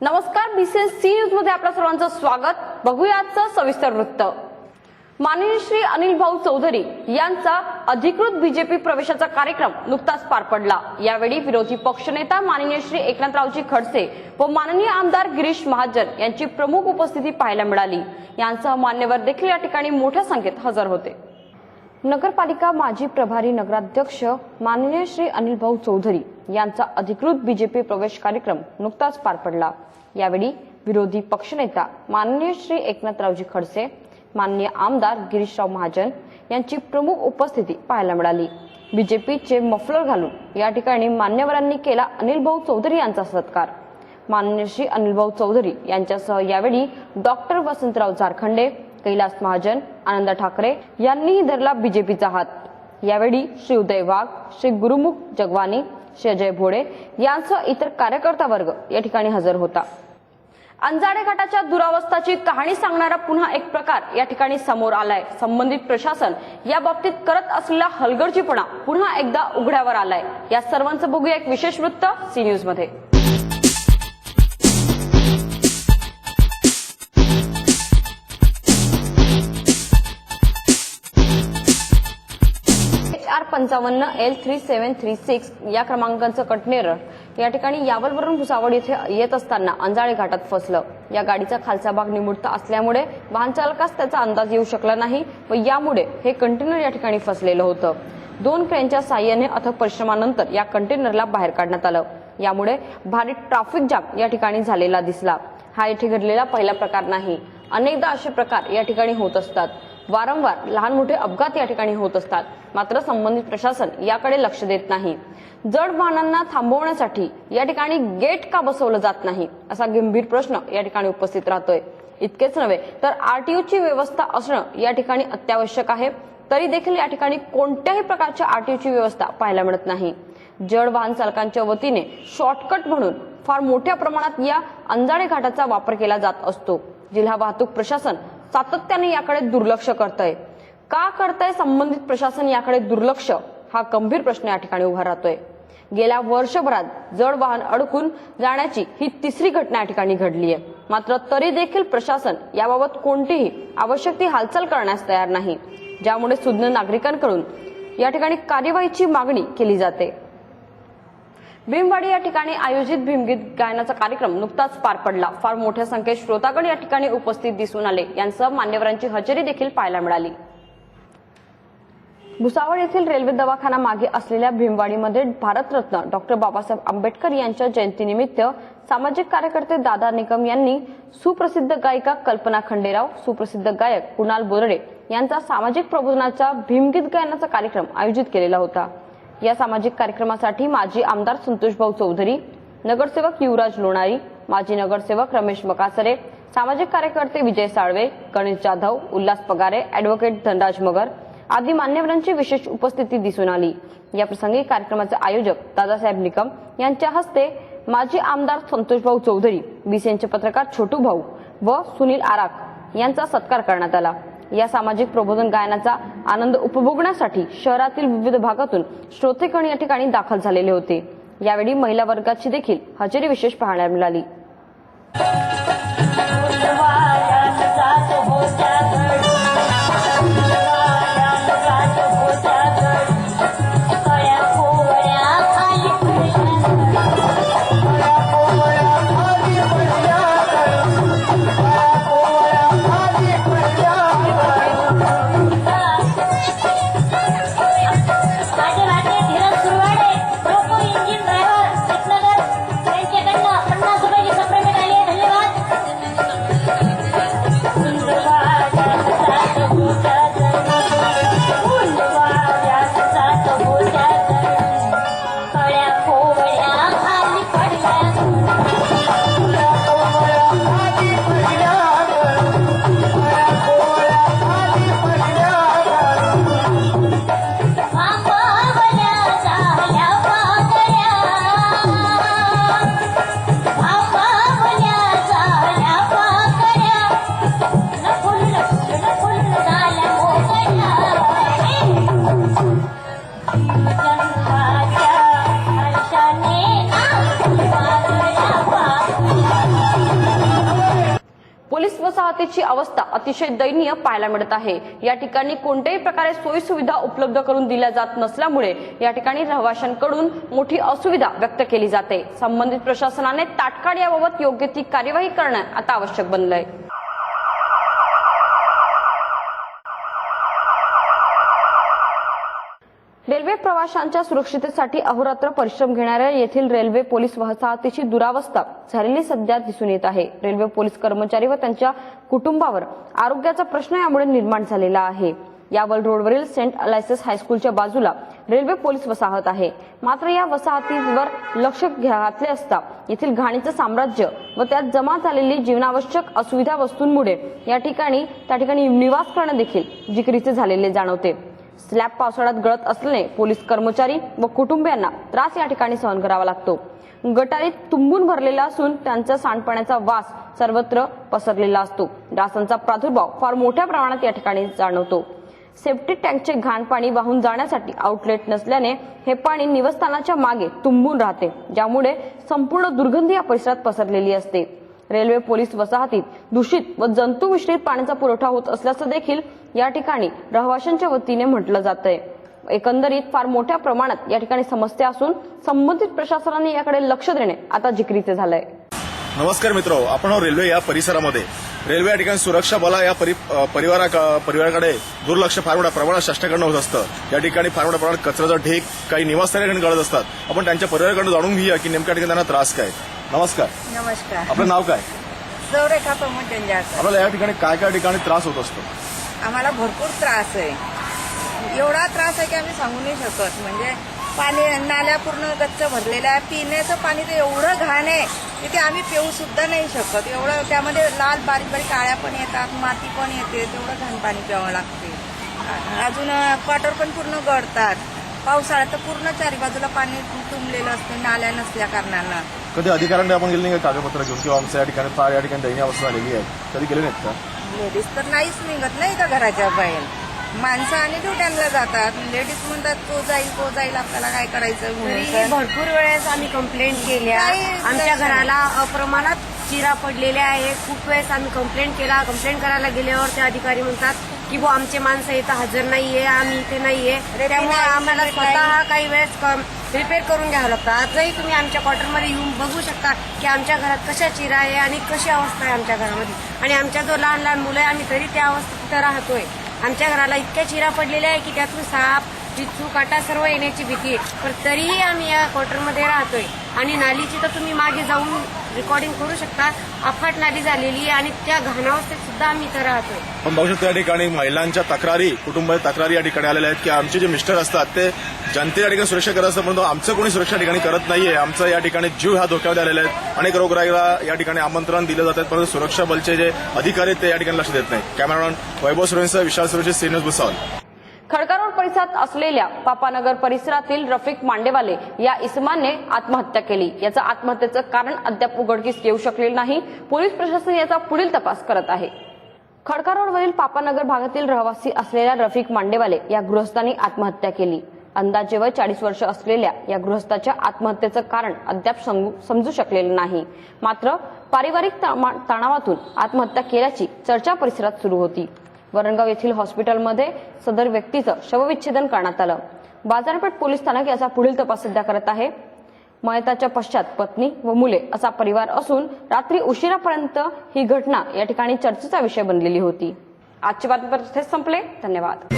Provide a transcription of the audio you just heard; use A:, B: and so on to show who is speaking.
A: नमस्कार, बीसीएनसी न्यूज मध्ये आपल्या सर्वांचं स्वागत। बघूया आजचं सविस्तर वृत्त। माननीय श्री अनिल भाऊ चौधरी यांचा अधिकृत बीजेपी प्रवेशाचा कार्यक्रम नुकताच पार पडला। यावेळी विरोधी पक्षनेता माननीय श्री एकनाथरावजी खडसे व माननीय आमदार गिरीश महाजन यांची प्रमुख उपस्थिती पाहायला मिळाली। यांसह मान्यवर देखील या ठिकाणी मोठ्या संख्येत हजर होते। नगरपालिका माजी प्रभारी नगराध्यक्ष माननीय श्री अनिल भाऊ चौधरी यांचा अधिकृत बीजेपी प्रवेश कार्यक्रम नुकताच पार पडला। यावेळी विरोधी पक्षनेता माननीय श्री एकनाथरावजी खडसे, माननीय आमदार गिरीशराव महाजन यांची प्रमुख उपस्थिती पाहायला मिळाली। बीजेपीचे मफलर घालून या ठिकाणी मान्यवरांनी केला अनिल भाऊ चौधरी यांचा सत्कार। माननीय श्री अनिल भाऊ चौधरी यांच्यासह यावेळी डॉक्टर वसंतराव झारखंडे, कैलास महाजन, आनंद ठाकरे यांनीही धरला बीजेपीचा हात। यावेळी श्री उदय वाघ, श्री गुरुमुख जगवानी, श्री अजय भोळे यांसह इतर कार्यकर्ता वर्ग या ठिकाणी हजर होता। अंजाडे घाटाच्या दुरावस्थाची कहाणी सांगणारा पुन्हा एक प्रकार या ठिकाणी समोर आलाय। संबंधित प्रशासन या बाबतीत करत असलेला हलगर्जीपणा पुन्हा एकदा उघड्यावर आलाय। या सर्वांचं बघूया एक विशेष वृत्त सी न्यूज मध्ये। 55L3736 या क्रमांकाचं कंटेनर या ठिकाणी यावलवरून भुसावळ येथे येत असताना अंजाळे घाटात फसलं। या गाडीचा खालचा भाग निमुळता असल्यामुळे वाहन चालकास त्याचा अंदाज येऊ शकला नाही व यामुळे हे कंटेनर या ठिकाणी फसलेलं होतं। 2 क्रेनच्या साहाय्याने अथक परिश्रमानंतर या कंटेनरला बाहेर काढण्यात आलं। यामुळे भारी ट्रॅफिक जाम या ठिकाणी झालेला दिसला। हा येथे घडलेला पहिला प्रकार नाही, अनेकदा असे प्रकार या ठिकाणी होत असतात। वारंवार लहान मोठे अपघात या ठिकाणी होत असतात, मात्र संबंधित प्रशासन याकडे लक्ष देत नाही। जड वाहनांना थांबवण्यासाठी या ठिकाणी गेट का बसवलं जात नाही, असा गंभीर प्रश्न या ठिकाणी उपस्थित राहतोय। इतकेच नव्हे तर आरटीओची व्यवस्था असणं या ठिकाणी अत्यावश्यक आहे, तरी देखील या ठिकाणी कोणत्याही प्रकारच्या आरटीओची व्यवस्था पाहायला मिळत नाही। जड वाहन चालकांच्या वतीने शॉर्टकट म्हणून फार मोठ्या प्रमाणात या अंजाडे घाटाचा वापर केला जात असतो। जिल्हा वाहतूक प्रशासन सातत्याने याकडे दुर्लक्ष करतंय। का करतंय संबंधित प्रशासन याकडे दुर्लक्ष, हा गंभीर प्रश्न या ठिकाणी उभा राहतोय। गेल्या वर्षभरात जड वाहन अडकून जाण्याची ही तिसरी घटना या ठिकाणी घडली आहे, मात्र तरी देखील प्रशासन याबाबत कोणतीही आवश्यक ती हालचाल करण्यास तयार नाही, ज्यामुळे सुज्ञ नागरिकांकडून या ठिकाणी कार्यवाहीची मागणी केली जाते। भीमवाडी या ठिकाणी आयोजित भीमगीत गायनाचा कार्यक्रम नुकताच पार पडला। फार मोठ्या संख्येत श्रोतागण या ठिकाणी उपस्थित दिसून आले। यांसह मान्यवरांची हजेरी देखील पाहायला मिळाली। भुसावळ येथील रेल्वे दवाखाना मागे असलेल्या भीमवाडीमध्ये भारतरत्न डॉक्टर बाबासाहेब आंबेडकर यांच्या जयंतीनिमित्त सामाजिक कार्यकर्ते दादा निकम यांनी सुप्रसिद्ध गायिका कल्पना खंडेराव, सुप्रसिद्ध गायक कुणाल बोरडे यांचा सामाजिक प्रबोधनाचा भीमगीत गायनाचा कार्यक्रम आयोजित केलेला होता। या सामाजिक कार्यक्रमासाठी माजी आमदार संतोषभाऊ चौधरी, नगरसेवक युवराज लोणारी, माजी नगरसेवक रमेश मकासरे, सामाजिक कार्यकर्ते विजय साळवे, गणेश जाधव, उल्हास पगारे, ॲडव्होकेट धनराज मगर आदी मान्यवरांची विशेष उपस्थिती दिसून आली। या प्रसंगी कार्यक्रमाचे आयोजक दादासाहेब निकम यांच्या हस्ते माजी आमदार संतोषभाऊ चौधरी, बीसीएनचे पत्रकार छोटू भाऊ व सुनील आराख यांचा सत्कार करण्यात आला। या सामाजिक प्रबोधन गायनाचा आनंद उपभोगण्यासाठी शहरातील विविध भागातून श्रोतेगण या ठिकाणी दाखल झालेले होते। यावेळी महिला वर्गाची देखील हजेरी विशेष पाहायला मिळाली।
B: धन्यवाद।
A: पोलीस वसाहतीची अवस्था अतिशय दयनीय पाहायला मिळत आहे। या ठिकाणी कोणत्याही प्रकारे सोयी सुविधा उपलब्ध करून दिल्या जात नसल्यामुळे या ठिकाणी रहिवाशांकडून मोठी असुविधा व्यक्त केली जाते। संबंधित प्रशासनाने तात्काळ याबाबत योग्य ती कार्यवाही करणे आता आवश्यक बनलंय। रेल्वे प्रवाशांच्या सुरक्षिततेसाठी अहोरात्र परिश्रम घेणाऱ्या येथील रेल्वे पोलीस वसाहतीची दुरावस्था झालेली सध्या दिसून येत आहे। रेल्वे पोलीस कर्मचारी व त्यांच्या कुटुंबावर आरोग्याचा प्रश्न यामुळे निर्माण झालेला आहे। यावल रोडवरील सेंट अलायसेस हायस्कूलच्या बाजूला रेल्वे पोलीस वसाहत आहे। मात्र या वसाहतीवर लक्ष घातले असता येथील घाणीचं साम्राज्य व त्यात जमा झालेली जीवनावश्यक असुविधा वस्तूंमुळे या ठिकाणी निवास करणं देखील जिकिरीचे झालेले जाणवते। स्लॅब पावसाळ्यात गळत असल्याने पोलीस कर्मचारी व कुटुंबियांना त्रास या ठिकाणी सहन करावा लागतो। गटारीत तुंबून भरलेला असून त्यांचा सांडपाण्याचा वास सर्वत्र पसरलेला असतो। डासांचा प्रादुर्भाव फार मोठ्या प्रमाणात या ठिकाणी जाणवतो। सेफ्टी टँकचे घाण पाणी वाहून जाण्यासाठी आउटलेट नसल्याने हे पाणी निवासस्थानाच्या मागे तुंबून राहते, ज्यामुळे संपूर्ण दुर्गंधी या परिसरात पसरलेली असते। रेल्वे पोलीस वसाहतीत दूषित व जंतू मिश्रित पाण्याचा पुरवठा होत असल्याचं देखील या ठिकाणी रहिवाशांच्या वतीने म्हटलं जातंय। एकंदरीत फार मोठ्या प्रमाणात या ठिकाणी समस्या असून संबंधित प्रशासनाने याकडे लक्ष देणे आता जिकिरीचे झालंय।
B: नमस्कार मित्रो, आपण रेल्वे या परिसरामध्ये रेल्वे या ठिकाणी सुरक्षा बला या परिवाराकडे दुर्लक्ष फार मोठ्या प्रमाणात शासनाकडनं होत असतं। या ठिकाणी फार मोठ्या प्रमाणात कचऱ्याचा ढीग काही निवासस्थानी गळत असतात। आपण त्यांच्या परिवाराकडून जाणून घेऊया की नेमक्या ठिकाणी त्यांना त्रास काय। नमस्कार।
C: नमस्कार।
B: आपलं नाव काय?
C: सौरेखा प्रमोद जंजाळकर।
B: आपल्याला या ठिकाणी काय काय ठिकाणी त्रास होत असतो?
C: आम्हाला भरपूर त्रास आहे, एवढा त्रास आहे की आम्ही सांगू नाही शकत। म्हणजे पाणी नाल्या पूर्ण गच्च भरलेल्या आहे, पिण्याचं पाणी तर एवढं घाण आहे की ते आम्ही पिऊ सुद्धा नाही शकत। एवढं त्यामध्ये लाल बारीक बारीक काळ्या पण येतात, माती पण येते, तेवढं घाण पाणी प्यावं लागते। अजून क्वार्टर पण पूर्ण गळतात। पावसाळ्यात तर पूर्ण चारी बाजूला पाणी तुंबलेलं असतं नाल्या नसल्या कारणानं।
B: कधी अधिकाऱ्यांनी आपण गेले नाही कागदपत्र घेऊन किंवा आमच्या या ठिकाणी दयनीय अवस्था झालेली आहे, कधी गेले नाहीत का?
C: लेडीज तर नाहीच निघत नाही का घराच्या बाहेर, माणसं आणि ड्युट्यांना जातात। लेडीज म्हणतात तो जाईल आपल्याला काय करायचं।
D: भरपूर वेळेस आम्ही कंप्लेंट केल्या, आमच्या घराला अप्रमाणात चिरा पडलेल्या आहे। खूप वेळेस आम्ही कंप्लेंट करायला गेल्यावर ते अधिकारी म्हणतात की वो आमचे माणसं इथं हजर नाहीये, आम्ही इथे नाहीये, त्यामुळे आम्हाला स्वतः काही वेळेस रिपेअर करून घ्यावं लागतं। आजही तुम्ही आमच्या क्वार्टरमध्ये येऊन बघू शकता की आमच्या घरात कशा चिरा आहे आणि कशी अवस्था आहे आमच्या घरामध्ये। आणि आमच्या जो लहान लहान मुलं आहे आम्ही तरी त्या अवस्थेत तिथं राहतोय। आमच्या घराला इतक्या चिरा पडलेल्या आहे की त्यातून साप चिचू काटा सर्व येण्याची भीती आहे, पण तरीही आम्ही या क्वार्टरमध्ये राहतोय। आणि नालीची तर तुम्ही मागे जाऊन रेकॉर्डिंग करू शकता, अफाट नाली झालेली आहे आणि त्या घाणावस्थेत सुद्धा आम्ही इथं राहतोय।
B: पण बघू शकतो या ठिकाणी महिलांच्या तक्रारी, कुटुंबाच्या तक्रारी या ठिकाणी आलेल्या आहेत की आमचे जे मिस्टर असतात ते जनते ठिकाणी सुरक्षा करत असतात, परंतु आमचं कोणी सुरक्षा ठिकाणी करत नाहीये। आमचं या ठिकाणी जीव ह्या धोक्यामध्ये आलेले आहेत। अनेक रोगराईला या ठिकाणी आमंत्रण दिलं जातात, परंतु सुरक्षा बलचे जे अधिकारी ते या ठिकाणी लक्ष देत नाही। कॅमेरामॅन वैभव सुरेंसह Vishal Suresh, C news Bhusawal.
A: Khadka road परिसरात असलेल्या पापानगर परिसरातील रफिक मांडेवाले या इसमाने आत्महत्या केली। याचं आत्महत्येचं कारण अद्याप उघडकीस येऊ शकलेलं नाही। पोलीस प्रशासन याचा पुढील तपास करत आहे। खडका रोडवरील पापानगर भागातील रहिवासी असलेल्या रफिक मांडेवाले या गृहस्थांनी आत्महत्या केली। अंदाजे वय 40 वर्ष असलेल्या या गृहस्थाच्या आत्महत्येचं कारण अद्याप समजू शकलेलं नाही। मात्र पारिवारिक तणावातून आत्महत्या केल्याची चर्चा परिसरात सुरू होती। वरणगाव येथील हॉस्पिटलमध्ये सदर व्यक्तीचं शवविच्छेदन करण्यात आलं। बाजारपेठ पोलीस स्थानक याचा पुढील तपास सध्या करत आहे। मयताच्या पश्चात पत्नी व मुले असा परिवार असून रात्री उशिरापर्यंत ही घटना या ठिकाणी चर्चेचा विषय बनलेली होती। आजची बातमीपत्र इथेच संपले। धन्यवाद।